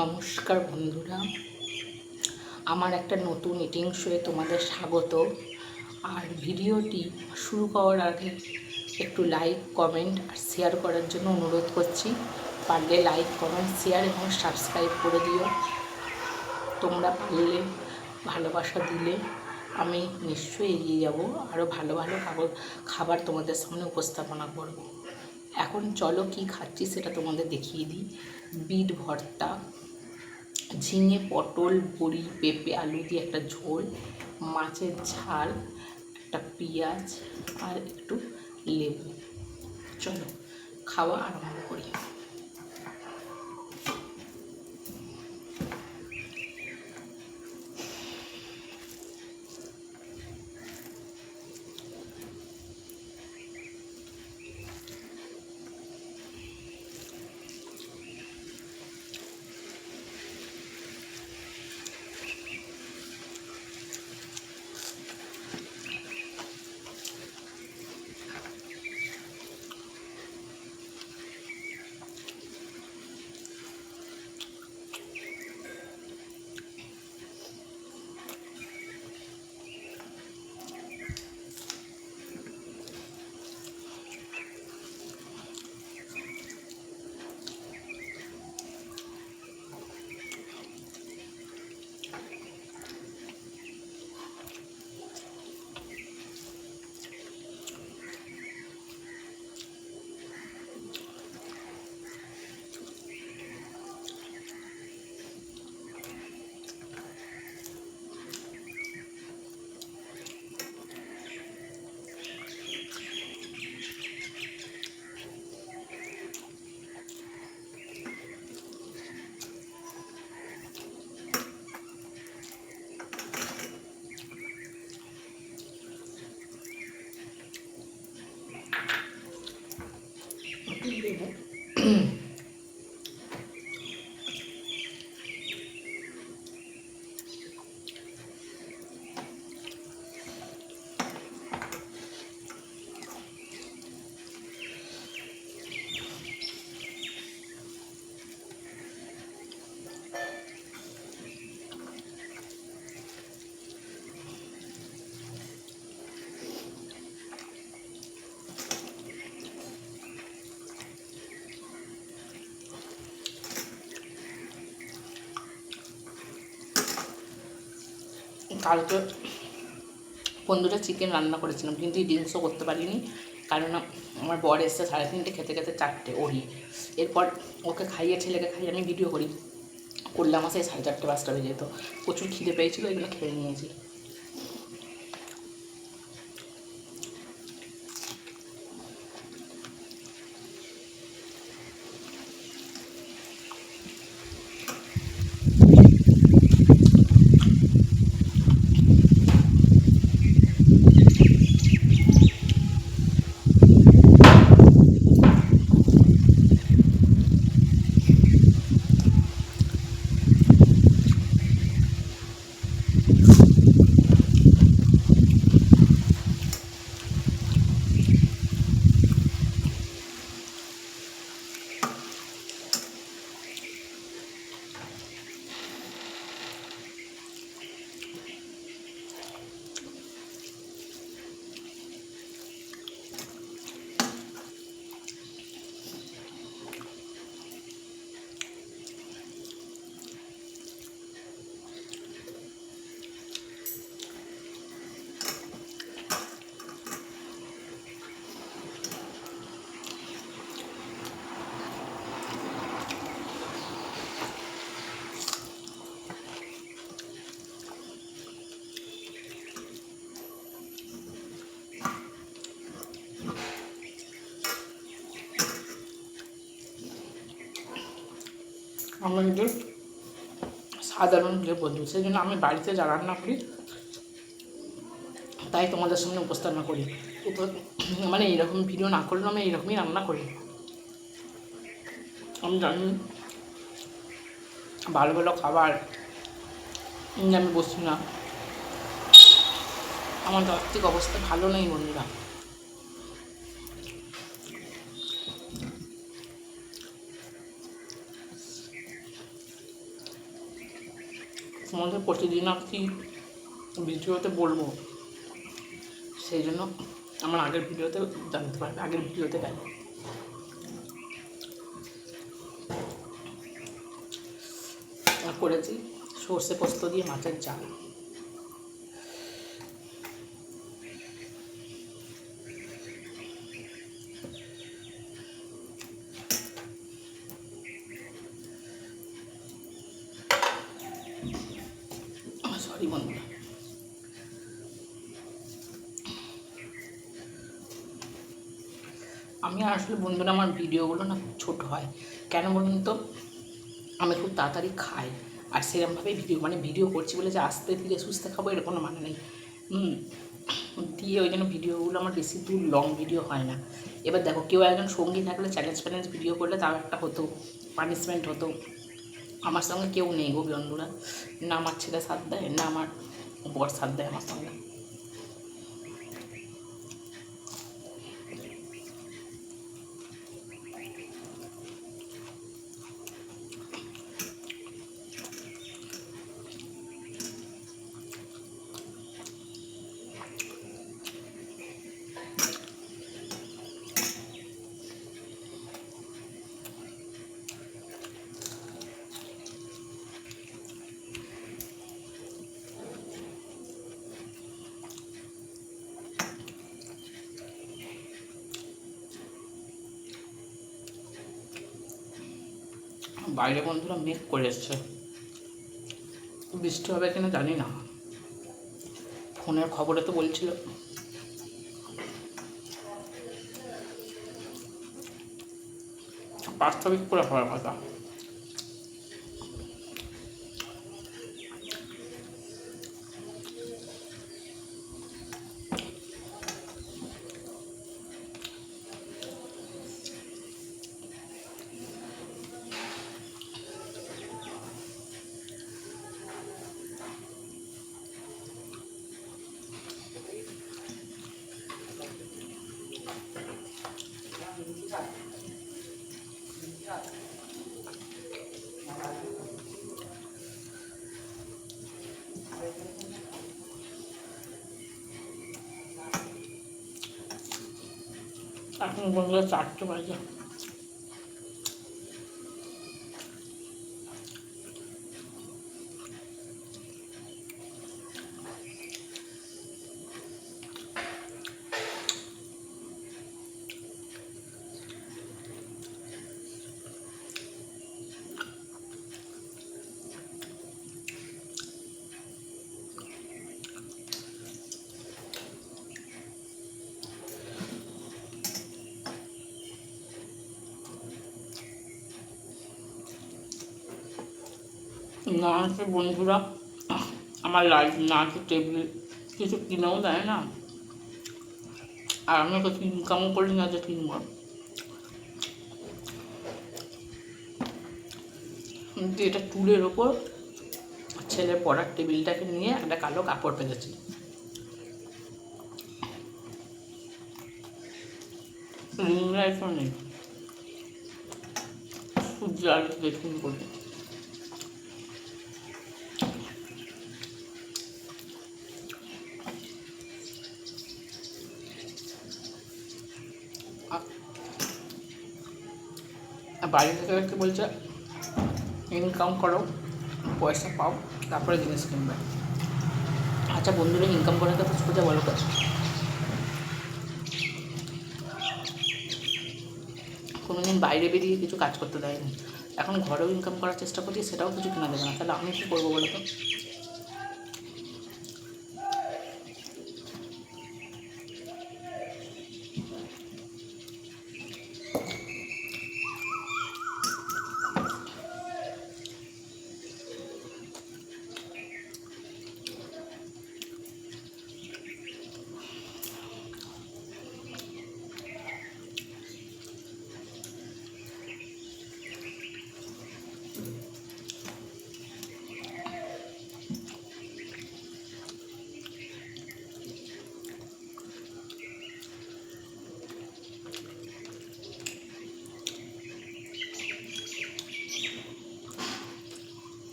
নমস্কার বন্ধুরা, আমার একটা নতুন ইটিং শোয়ে তোমাদের স্বাগত। আর ভিডিওটি শুরু করার আগে একটু লাইক, কমেন্ট আর শেয়ার করার জন্য অনুরোধ করছি। পারলে লাইক, কমেন্ট, শেয়ার এবং সাবস্ক্রাইব করে দিও। তোমরা পারলে ভালোবাসা দিলে আমি নিশ্চয়ই এগিয়ে যাব, আরও ভালো ভালো খাবার তোমাদের সামনে উপস্থাপনা করব। এখন চলো কি খাচ্ছি সেটা তোমাদের দেখিয়ে দিই। বিট ভর্তা, ঝিঙে, পটল, বড়ি, পেঁপে, আলু দিয়ে একটা ঝোল, মাছের ঝাল, একটা পেঁয়াজ আর একটু লেবু। চলো খাওয়া আরম্ভ করি। কালকে বন্ধুরা চিকেন রান্না করেছিলাম, কিন্তু এই ডিমসও করতে পারিনি, কারণ আমার বর এসছে 3:30, খেতে খেতে 4টে ওরই। এরপর ওকে খাইয়ে, ছেলেকে খাইয়ে আমি ভিডিও করলে আমার সেই 4:30 5টা বেজে যেত। প্রচুর খিদে পেয়েছিলো, এগুলো খেয়ে নিয়েছি। আমাদের সাধারণ যে বন্ধু, সেই জন্য আমি বাড়িতে যা রান্না করি তাই তোমাদের সামনে উপস্থাপনা করি। মানে এইরকম ভিডিও না করলেও আমি এইরকমই রান্না করি। আমি জানি ভালো ভালো খাবার আমি বসছি না, আমার আর্থিক অবস্থা ভালো নেই বন্ধুরা। তোমাদের প্রতিদিন আর কি ভিডিওতে বলবো, সেই জন্য আমার আগের ভিডিওতে জানতে পারবে, আগের ভিডিওতে গেলে। করেছি সর্ষে পোস্ত দিয়ে মাছের ঝাল। সরি বন্ধুরা, আমি আসলে বন্ধুরা আমার ভিডিওগুলো না খুব ছোটো হয়, কেন বলুন তো, আমি খুব তাড়াতাড়ি খাই, আর সেরকমভাবেই ভিডিও করছি বলে যে আস্তে ধীরে সুস্থে খাবো এর কোনো মানে নেই। দিয়ে ওই জন্য ভিডিওগুলো আমার বেশি দূর লং ভিডিও হয় না। এবার দেখো, কেউ একজন সঙ্গী থাকলে চ্যালেঞ্জ ভিডিও করলে তাও একটা হতো, পানিশমেন্ট হতো। আমার সঙ্গে কেউ নেই গো বন্ধুরা, না আমার ছেলে সাথ দেয়, না আমার বর সাথ দেয় আমার সঙ্গে। বাইরে বন্ধুরা মেঘ করে এসছে, বৃষ্টি হবে কিনা জানি না, ফোনের খবরে তো বলছিল। বাস্তবিক করে হওয়ার কথা। এখন বন্ধুরা 4টে বাজে। না আছে বন্ধুরা, আমার লাইফ না আছে, টেবিল কিছু কিনেও দেয় না, আর আমি কিছু ইনকামও করি না যে কিনবো। কিন্তু এটা টুলের ওপর ছেলের পড়ার টেবিলটাকে নিয়ে একটা কালো কাপড় পেতেছি। রিং লাইটও নেই, সূর্য আলো দেখুন করবে। বাইরে থেকে বলছে ইনকাম করো, পয়সা পাও, তারপরে জিনিস কিনবে। আচ্ছা বন্ধুরা, ইনকাম করার কথা সোজা বলো তো, কোনোদিন বাইরে বেরিয়ে কিছু কাজ করতে দেয়নি, এখন ঘরেও ইনকাম করার চেষ্টা করছি, সেটাও কিছু কেনা দেবে না, তাহলে আমি কী করবো বলো তো?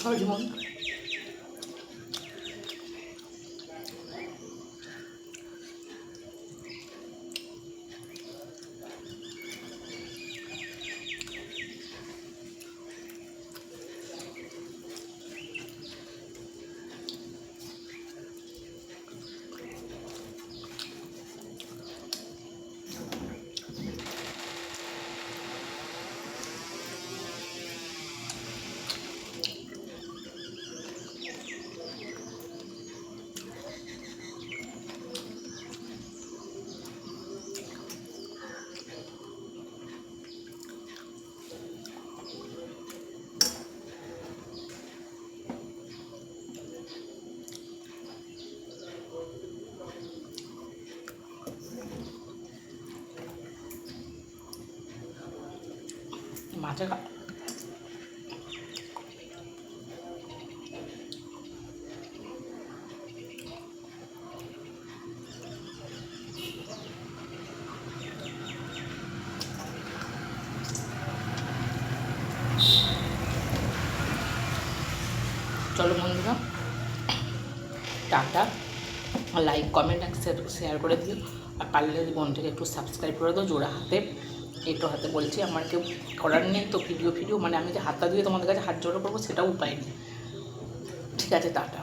সরি মন। মাছের চলো বন্ধুরা, টাটা। লাইক কমেন্ট শেয়ার করে দিও, আর পারলে বোনটাকে একটু সাবস্ক্রাইব করে দাও জোড়া হাতে। একটু হাতে বলছি, আমার কেউ করার নেই তো ভিডিও মানে আমি যে হাতটা দিয়ে তোমাদের কাছে হাত জোড়ো করবো সেটাও উপায় নেই। ঠিক আছে, টাটা।